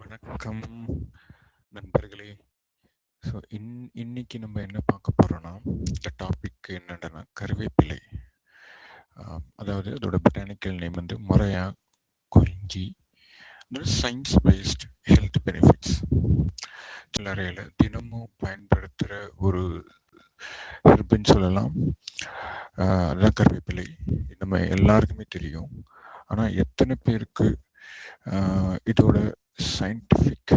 வணக்கம் நண்பர்களே. ஸோ இன்னைக்கு நம்ம என்ன பார்க்க போகிறோன்னா, இந்த டாபிக் என்னென்னா கருவேப்பிலை. அதாவது அதோட பொட்டானிக்கல் நேம் வந்து மொரையா குறிஞ்சி. Science based health benefits. சிலரையில் தினமும் பயன்படுத்துகிற ஒரு ஹெர்புன்னு சொல்லலாம். அதுதான் கருவேப்பிலை. நம்ம எல்லாருக்குமே தெரியும். ஆனால் எத்தனை பேருக்கு இதோட சயின்டிஃபிக்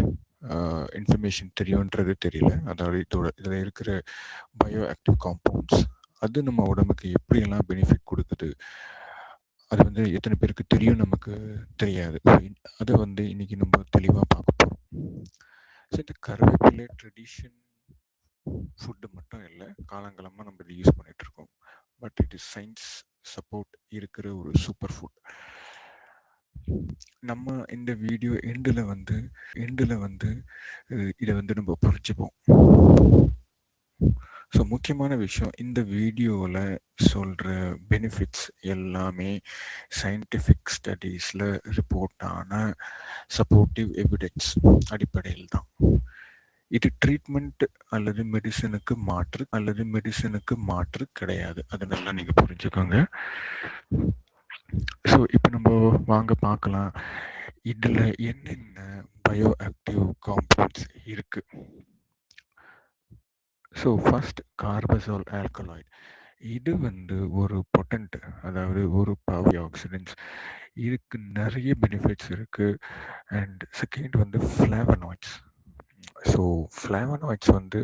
இன்ஃபர்மேஷன் தெரியுன்றது தெரியல. அதாவது இதில் இருக்கிற பயோ ஆக்டிவ் காம்பவுண்ட்ஸ் அது நம்ம உடம்புக்கு எப்படியெல்லாம் பெனிஃபிட் கொடுக்குது, அது வந்து எத்தனை பேருக்கு தெரியும் நமக்கு தெரியாது. அதை வந்து இன்னைக்கு நம்ம தெளிவாக பார்க்க போகிறோம். ஸோ இந்த கருவேப்பிலை ட்ரெடிஷன் ஃபுட்டு மட்டும் இல்லை, காலங்காலமாக நம்ம இதை யூஸ் பண்ணிட்டு இருக்கோம். But it is science support இருக்கிற ஒரு சூப்பர் ஃபுட். நம்ம இந்த வீடியோ எண்டில் வந்து இதை வந்து நம்ம புரிஞ்சுப்போம். ஸோ முக்கியமான விஷயம், இந்த வீடியோவில் சொல்கிற பெனிஃபிட்ஸ் எல்லாமே சயின்டிஃபிக் ஸ்டடீஸில் ரிப்போர்ட்டான சப்போர்ட்டிவ் எவிடன்ஸ் அடிப்படையில் தான். இது ட்ரீட்மெண்ட் அல்லது மெடிசனுக்கு மாற்று கிடையாது. அதனால நீங்கள் புரிஞ்சுக்கோங்க. ஸோ இப்போ நம்ம வாங்க பார்க்கலாம், இதில் என்னென்ன பயோ ஆக்டிவ் காம்பவுண்ட்ஸ் இருக்குது. So first carbazole alkaloid. இது வந்து ஒரு பொட்டன்ட், அதாவது ஒரு பவர் ஆக்சிடென்ட்ஸ். இதுக்கு நிறைய பெனிஃபிட்ஸ் இருக்குது. அண்ட் செகண்ட் வந்து ஃப்ளேவனாய்ட்ஸ். ஸோ ஃப்ளேவனாய்ட்ஸ் வந்து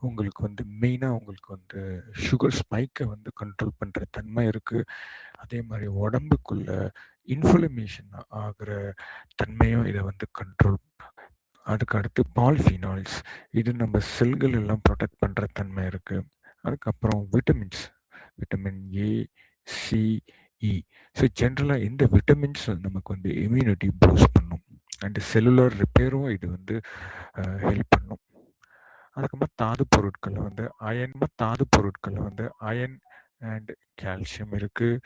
உங்களுக்கு வந்து மெயினாக உங்களுக்கு வந்து சுகர் ஸ்பைக்கை வந்து கண்ட்ரோல் பண்ணுற தன்மை இருக்குது. அதே மாதிரி உடம்புக்குள்ள இன்ஃப்ளமேஷன் ஆகிற தன்மையும் இதை வந்து கண்ட்ரோல். அதுக்கு அடுத்து பாலிஃபினால்ஸ், இது நம்ம செல்கள் எல்லாம் ப்ரொடெக்ட் பண்ணுற தன்மை இருக்குது. அதுக்கப்புறம் vitamin A, C, E. So ஜென்ரலாக இந்த விட்டமின்ஸ் நமக்கு வந்து இம்யூனிட்டி பூஸ்ட் பண்ணும். அண்ட் செல்லுலர் ரிப்பேரும் இது வந்து ஹெல்ப் பண்ணும். அதுக்கப்புறம் தாது பொருட்களில் வந்து அயன் அண்ட் கால்சியம் இருக்குது.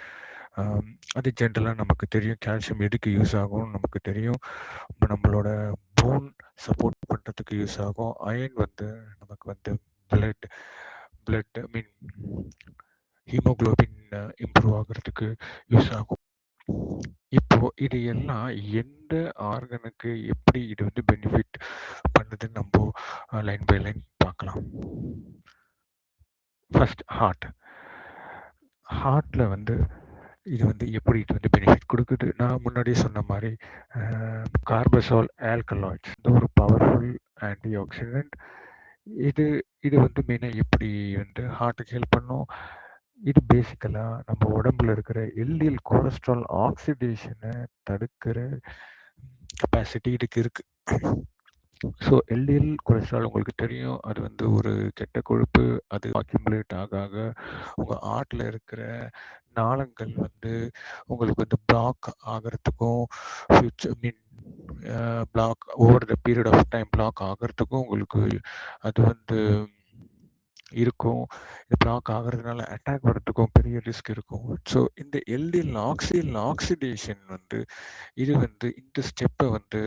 அது ஜென்ரலாக நமக்கு தெரியும். கால்சியம் எதுக்கு யூஸ் ஆகும் நமக்கு தெரியும். நம்மளோட போன் சப்போர்ட் பண்ணுறதுக்கு யூஸ் ஆகும். அயன் வந்து நமக்கு வந்து பிளட் ஹீமோகுளோபின் இம்ப்ரூவ் ஆகிறதுக்கு யூஸ் ஆகும். இப்போ இது எல்லாம் எந்த ஆர்கனுக்கு எப்படி இது வந்து பெனிஃபிட் பண்ணுதுன்னு நம்ம லைன் பை லைன் பார்க்கலாம். ஃபர்ஸ்ட் ஹார்ட்டில் வந்து இது வந்து எப்படி இது வந்து பெனிஃபிட் கொடுக்குது. நான் முன்னாடியே சொன்ன மாதிரி கார்பசோல் ஆல்கலாய்ட்ஸ் இது ஒரு பவர்ஃபுல் ஆன்டி ஆக்சிடென்ட். இது வந்து மெயினாக எப்படி வந்து ஹார்ட்டுக்கு ஹெல்ப் பண்ணும். இது பேசிக்கலாக நம்ம உடம்புல இருக்கிற எல்டிஎல் கொலஸ்ட்ரால் ஆக்சிடேஷனை தடுக்கிற கெப்பாசிட்டி இதுக்கு இருக்கு. ஸோ எல்டிஎல் கொலஸ்ட்ரால் உங்களுக்கு தெரியும், அது வந்து ஒரு கெட்ட கொழுப்பு. அது அக்யூமுலேட் ஆக உங்கள் ஹார்ட்டில் இருக்கிற நாளங்கள் வந்து உங்களுக்கு வந்து பிளாக் ஆகிறதுக்கும் block over the period of time block ஆகிறதுக்கும் உங்களுக்கு அது வந்து இருக்கும். இது பிளாக் ஆகிறதுனால அட்டாக் வர்றதுக்கும் பெரிய ரிஸ்க் இருக்கும். ஸோ இந்த எல்டிஎல் ஆக்சிடேஷன் வந்து இது வந்து இந்த ஸ்டெப்பை வந்து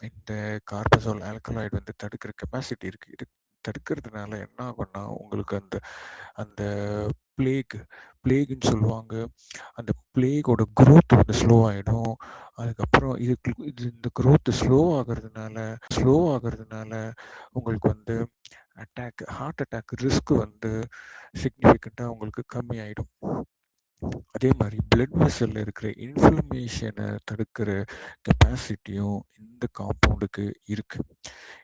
இந்த கார்பசோல் ஆல்கலாய்டு வந்து தடுக்கிற கெப்பாசிட்டி இருக்குது. இது தடுக்கிறதுனால என்ன ஆகும்னா உங்களுக்கு அந்த அந்த பிளேகுன்னு சொல்லுவாங்க, அந்த பிளேகோட க்ரோத் வந்து ஸ்லோ ஆகிடும். அதுக்கப்புறம் இந்த க்ரோத் ஸ்லோ ஆகிறதுனால உங்களுக்கு வந்து ஹார்ட் அட்டாக் ரிஸ்க் வந்து சிக்னிஃபிகண்ட்டாக உங்களுக்கு கம்மி ஆகிடும். அதே மாதிரி பிளட் வெசலில் இருக்கிற இன்ஃப்ளமேஷனை தடுக்கிற கெப்பாசிட்டியும் இந்த காம்பவுண்டுக்கு இருக்குது.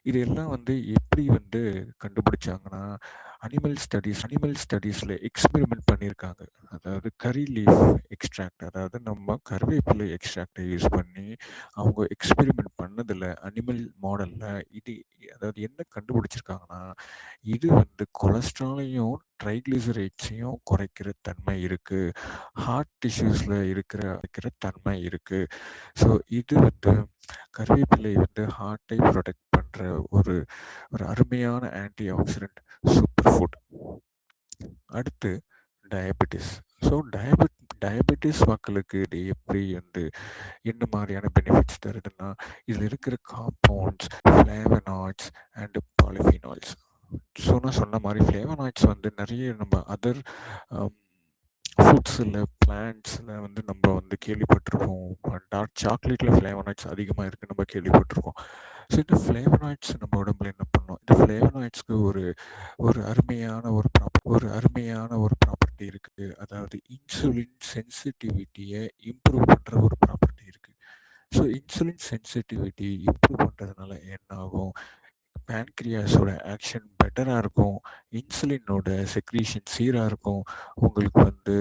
இதெல்லாம் வந்து எப்படி வந்து கண்டுபிடிச்சாங்கன்னா, அனிமல் ஸ்டடீஸில் எக்ஸ்பெரிமெண்ட் பண்ணியிருக்காங்க. அதாவது கறி லீஃப் எக்ஸ்ட்ராக்ட், அதாவது நம்ம கருவேப்பிலை எக்ஸ்ட்ராக்டை யூஸ் பண்ணி அவங்க எக்ஸ்பெரிமெண்ட் பண்ணதில் அனிமல் மாடலில் அதாவது என்ன கண்டுபிடிச்சிருக்காங்கன்னா, இது வந்து கொலஸ்ட்ராலையும் ட்ரைக்ளிசரைட்ஸையும் குறைக்கிற தன்மை இருக்குது, ஹார்ட் டிஷ்யூஸில் இருக்கிற தன்மை இருக்குது. ஸோ இது வந்து கருவேப்பிலை வந்து ஹார்ட்டை ப்ரொடெக்ட் பண்ணுற ஒரு அருமையான ஆன்டி ஆக்சிடென்ட் சூப்பர் ஃபுட். அடுத்து டயபெட்டிஸ். ஸோ டயபெட்டிஸ் மக்களுக்கு இது எப்படி வந்து என்ன மாதிரியான பெனிஃபிட்ஸ் தருதுன்னா, இதில் இருக்கிற காம்பவுண்ட்ஸ், ஃப்ளேவனாய்ட்ஸ் அண்ட் பாலிஃபினால்ஸ். நான் சொன்ன மாதிரி ஃப்ளேவனாய்ட்ஸ் வந்து நிறைய நம்ம அதர் ஃபுட்ஸில், பிளான்ட்ஸில் வந்து நம்ம வந்து கேள்விப்பட்டிருக்கோம். டார்க் சாக்லேட்டில் ஃப்ளேவனாய்ட்ஸ் அதிகமாக இருக்குன்னு நம்ம கேள்விப்பட்டிருக்கோம். ஸோ இந்த ஃப்ளேவனாய்ட்ஸ் நம்ம உடம்புல என்ன பண்ணும்? இந்த ஃப்ளேவனாய்ட்ஸ்க்கு ஒரு ஒரு அருமையான ஒரு ப்ராப்பர்ட்டி இருக்குது. அதாவது இன்சுலின் சென்சிட்டிவிட்டியை இம்ப்ரூவ் பண்ணுற ஒரு ப்ராப்பர்ட்டி இருக்குது. ஸோ இன்சுலின் சென்சிட்டிவிட்டி இம்ப்ரூவ் பண்ணுறதுனால என்ன ஆகும்? பேன்க்ரியாஸோட ஆக்ஷன் பெட்டராக இருக்கும். இன்சுலினோட செக்ரீஷன் சீராக இருக்கும். உங்களுக்கு வந்து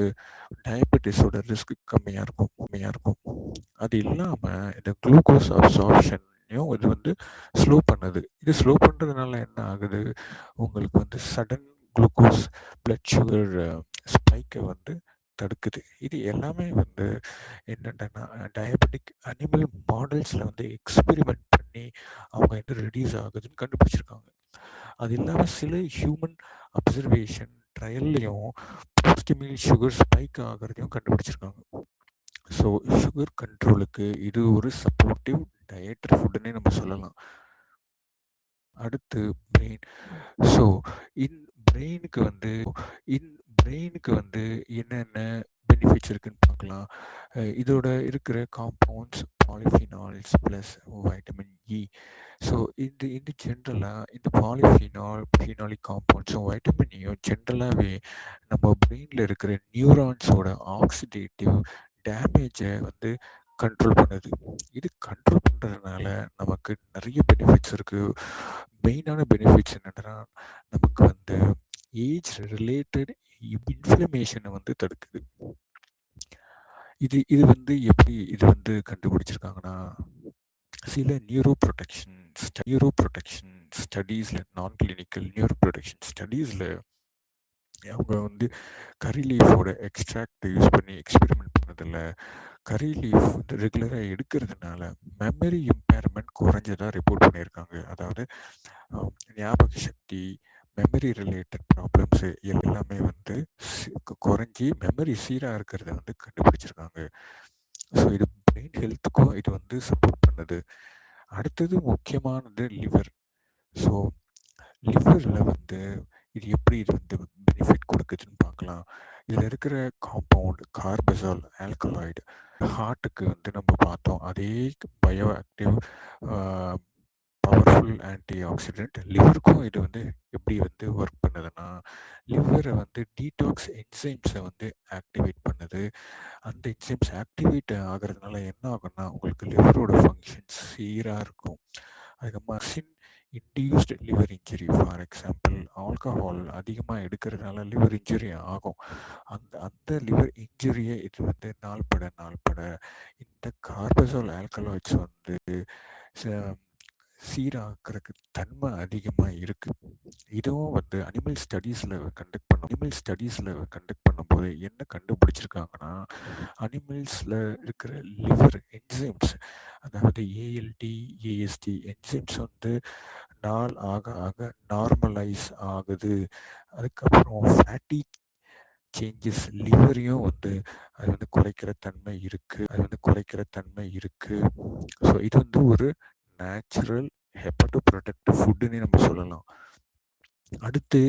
டயபெட்டிஸோட ரிஸ்க் கம்மியாக இருக்கும். அது இல்லாமல் இந்த குளுக்கோஸ் அப்சார்ப்ஷனையும் இது வந்து ஸ்லோ பண்ணுது. இது ஸ்லோ பண்ணுறதுனால என்ன ஆகுது? உங்களுக்கு வந்து சடன் குளுக்கோஸ் பிளட் சுகர் ஸ்பைக்கை வந்து தடுக்குது. இது எல்லாமே வந்து என்னென்னா டயபெட்டிக் அனிமல் மாடல்ஸில் வந்து எக்ஸ்பெரிமெண்ட் பண்ணி அவங்க வந்து ரெடியூஸ் ஆகுதுன்னு கண்டுபிடிச்சிருக்காங்க. அது இல்லாமல் சில ஹியூமன் அப்சர்வேஷன் ட்ரையல்லையும் போஸ்ட் மீல் சுகர் ஸ்பைக் ஆகிறதையும் கண்டுபிடிச்சிருக்காங்க. ஸோ சுகர் கண்ட்ரோலுக்கு இது ஒரு சப்போர்ட்டிவ் டயட்ரி ஃபுட்டுன்னே நம்ம சொல்லலாம். அடுத்து பிரெயின். ஸோ இன் பிரெயினுக்கு வந்து என்னென்ன பெனிஃபிட்ஸ் இருக்குன்னு பார்க்கலாம். இதோட இருக்கிற compounds polyphenols plus vitamin E. So இந்த ஜென்ரலாக இந்த ஃபினாலிக் காம்பவுண்ட்ஸும் வைட்டமின் இயும் ஜென்ரலாகவே நம்ம பிரெயினில் இருக்கிற நியூரான்ஸோட ஆக்சிடேட்டிவ் டேமேஜை வந்து கண்ட்ரோல் பண்ணுது. இது கண்ட்ரோல் பண்ணுறதுனால நமக்கு நிறைய பெனிஃபிட்ஸ் இருக்குது. மெயினான பெனிஃபிட்ஸ் என்னென்னா, நமக்கு வந்து ஏஜ் ரிலேட்டட் இன்ஃப்ளமேஷனை வந்து தடுக்குது. இது வந்து எப்படி இது வந்து கண்டுபிடிச்சிருக்காங்கன்னா, சில நியூரோ ப்ரொடெக்ஷன் ஸ்டடீஸில், நான் கிளினிக்கல் நியூரோ ப்ரொடெக்ஷன் ஸ்டடீஸில் அவங்க வந்து கரி லீஃபோட எக்ஸ்ட்ராக்ட் யூஸ் பண்ணி எக்ஸ்பெரிமெண்ட் பண்ணதில்ல. கரி லீஃப் வந்து ரெகுலராக எடுக்கிறதுனால மெமரி இம்பேர்மெண்ட் குறைஞ்சதாக ரிப்போர்ட் பண்ணியிருக்காங்க. அதாவது ஞாபக சக்தி, மெமரி ரிலேட்டட் ப்ராப்ளம்ஸு எல்லாமே வந்து குறைஞ்சி மெமரி சீராக இருக்கிறத வந்து கண்டுபிடிச்சிருக்காங்க. ஸோ இது பிரெயின் ஹெல்த்துக்கும் இது வந்து சப்போர்ட் பண்ணுது. அடுத்தது முக்கியமானது லிவர். ஸோ லிவரில் வந்து இது வந்து பெனிஃபிட் கொடுக்குதுன்னு பார்க்கலாம். இதில் இருக்கிற காம்பவுண்ட் கார்பசால் ஆல்கலாய்டு ஹார்ட்டுக்கு வந்து நம்ம பார்த்தோம். அதே bio active powerful anti oxidant லிவருக்கும் இது வந்து எப்படி வந்து ஒர்க் பண்ணுதுன்னா, லிவரை வந்து டீடாக்ஸ் என்சைம்ஸை வந்து ஆக்டிவேட் பண்ணுது. அந்த என்சைம்ஸ் ஆக்டிவேட் ஆகிறதுனால என்ன ஆகும்னா, உங்களுக்கு லிவரோட ஃபங்க்ஷன்ஸ் சீராக இருக்கும். அதுக்கப்புறம் induced liver injury, for example alcohol அதிகமாக எடுக்கிறதுனால லிவர் இன்ஜுரி ஆகும். அந்த லிவர் இன்ஜுரியை இது வந்து நாள்பட இந்த கார்பசால் ஆல்கலாய்ட்ஸ் வந்து சீராக்கிறதுக்கு தன்மை அதிகமாக இருக்குது. இதுவும் வந்து அனிமல் ஸ்டடீஸில் கண்டக்ட் பண்ணும்போது என்ன கண்டுபிடிச்சிருக்காங்கன்னா, அனிமல்ஸில் இருக்கிற லிவர் என்சைம்ஸ், அதாவது ஏஎல்டி ஏஎஸ்டி என்சைம்ஸ் வந்து நாள் ஆக ஆக நார்மலைஸ் ஆகுது. அதுக்கப்புறம் ஃபேட்டி சேஞ்சஸ் லிவரையும் வந்து அது வந்து குறைக்கிற தன்மை இருக்கு. ஸோ இது வந்து ஒரு நேச்சுரல் ஹெப்படோ ப்ரொடெக்டிவ் ஃபுட்டுன்னு நம்ம சொல்லலாம். அடுத்து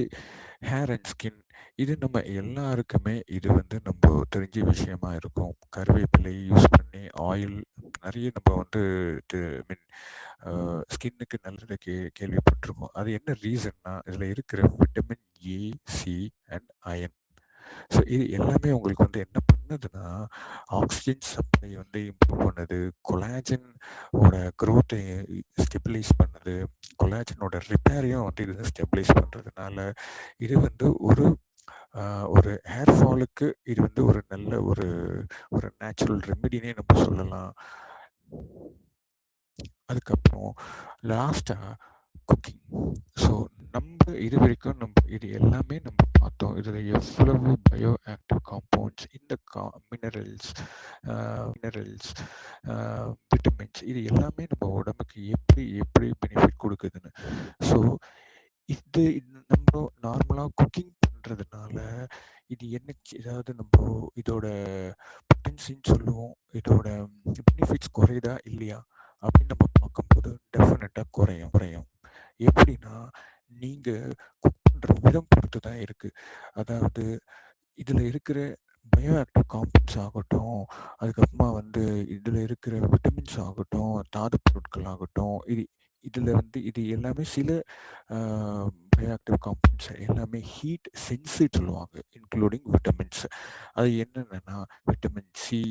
ஹேர் அண்ட் ஸ்கின். இது நம்ம எல்லாருக்குமே இது வந்து நம்ம தெரிஞ்ச விஷயமா இருக்கும். கருவேப்பிலை யூஸ் பண்ணி ஆயில் நிறைய நம்ம வந்து மீன் ஸ்கின்னுக்கு நல்லது கேள்விப்பட்டிருக்கோம். அது என்ன ரீசன்னா, இதில் இருக்கிற vitamin A, C and iron. So இது எல்லாமே உங்களுக்கு வந்து என்ன பண்ணுதுன்னா, ஆக்சிஜன் சப்ளை வந்து இம்ப்ரூவ் பண்ணுது. கொலாஜன் ஓட க்ரோத்தை ஸ்டெபிலைஸ் பண்ணுது. கொலாஜனோட ரிப்பேரையும் வந்து இது ஸ்டெபிலைஸ் பண்ணுறதுனால இது வந்து ஒரு ஹேர் ஃபாலுக்கு இது வந்து ஒரு நல்ல ஒரு நேச்சுரல் ரெமெடினே நம்ம சொல்லலாம். அதுக்கப்புறம் லாஸ்ட்டாக குக்கிங். ஸோ நம்ம இது வரைக்கும் இது எல்லாமே நம்ம பார்த்தோம். இதில் எவ்வளவு பயோ ஆக்டிவ் காம்பவுண்ட்ஸ், இந்த மினரல்ஸ் விட்டமின்ஸ் இது எல்லாமே நம்ம உடம்புக்கு எப்படி பெனிஃபிட் கொடுக்குதுன்னு. ஸோ நம்ம நார்மலாக குக்கிங் பண்ணுற பண்றதுனால இது என்ன ஏதாவது நம்ம இதோட பொட்டன்சின்னு சொல்லுவோம். இதோட பெனிஃபிட்ஸ் குறையுதா இல்லையா அப்படின்னு நம்ம பார்க்கும்போது டெஃபினட்டா குறையும் குறையும். எப்படின்னா, நீங்க குக் பண்ற விதம் பொறுத்து தான் இருக்கு. அதாவது இதுல இருக்கிற பயோ ஆக்டிவ் காம்பவுண்ட்ஸ் ஆகட்டும், அதுக்கப்புறமா இதுல இருக்கிற விட்டமின்ஸ் ஆகட்டும், தாது பொருட்கள் ஆகட்டும், இதுல இது எல்லாமே சில பயோ ஆக்டிவ் காம்பவுண்ட்ஸ் எல்லாமே ஹீட் சென்சிட்டிவ் சொல்லுவாங்க, இன்க்ளூடிங் விட்டமின்ஸ். அது என்னென்னன்னா vitamin C,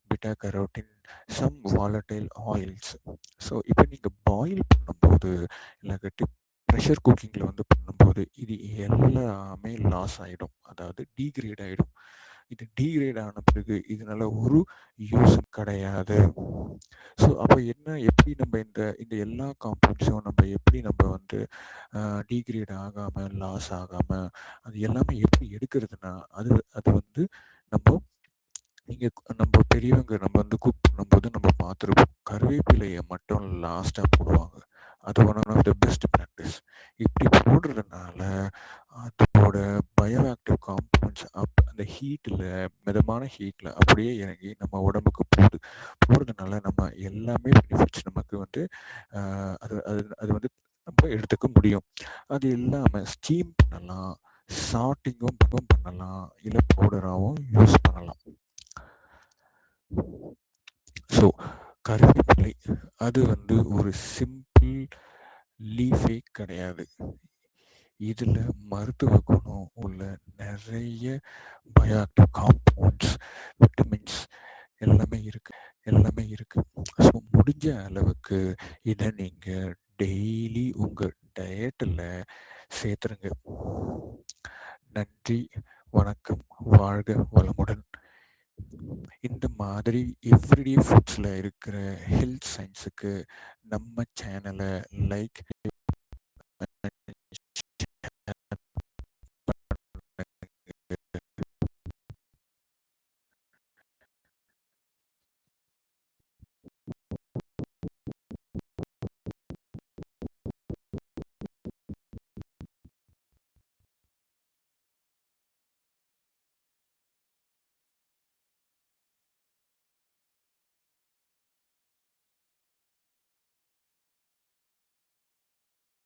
beta carotene, some volatile oils. So இப்போ நீங்கள் பாயில் பண்ணும்போது இல்லாட்டி ப்ரெஷர் குக்கிங்கில் பண்ணும்போது இது எல்லாமே லாஸ் ஆகிடும், அதாவது டீக்ரேட் ஆகிடும். இது டீக்ரேட் ஆன பிறகு இதனால ஒரு யூஸும் கிடையாது. ஸோ அப்போ எப்படி நம்ம இந்த இந்த எல்லா காம்பவுண்ட்ஸும் நம்ம எப்படி நம்ம டீக்ரேட் ஆகாமல் லாஸ் ஆகாமல் அது எல்லாமே எப்படி எடுக்கிறதுனா அது அது நம்ம நம்ம பெரியவங்க நம்ம குக் பண்ணும்போது நம்ம பார்த்துருப்போம். கருவேப்பிலையை மட்டும் லாஸ்ட்டாக போடுவாங்க. அது one of the best practice. இப்படி போடுறதுனால அதோட பயோ ஆக்டிவ் காம்பவுண்ட்ஸ் அந்த ஹீட்டில், மிதமான ஹீட்டில் அப்படியே இறங்கி நம்ம உடம்புக்கு போகிறதுனால நம்ம எல்லாமே பெனிஃபிட்ஸ் நமக்கு அது அது அது நம்ம எடுத்துக்க முடியும். அது இல்லாமல் ஸ்டீம் பண்ணலாம், சாட்டிங்கும் பண்ணலாம், இல்லை பவுடராகவும் யூஸ் பண்ணலாம். ஸோ கருவேப்பிலை அது ஒரு சிம்பிள் லீஃபே கிடையாது. இதில் மருத்துவ குணம் உள்ள நிறைய பயோஆக்டிவ் காம்பவுண்ட்ஸ், விட்டமின்ஸ் எல்லாமே இருக்கு. ஸோ முடிஞ்ச அளவுக்கு இதை நீங்கள் டெய்லி உங்கள் டயட்டில் சேர்த்துருங்க. நன்றி, வணக்கம், வாழ்க வளமுடன். இந்த மாதிரி எவ்ரிடே ஃபுட்ஸில் இருக்கிற ஹெல்த் சயின்ஸுக்கு நம்ம சேனலை லைக்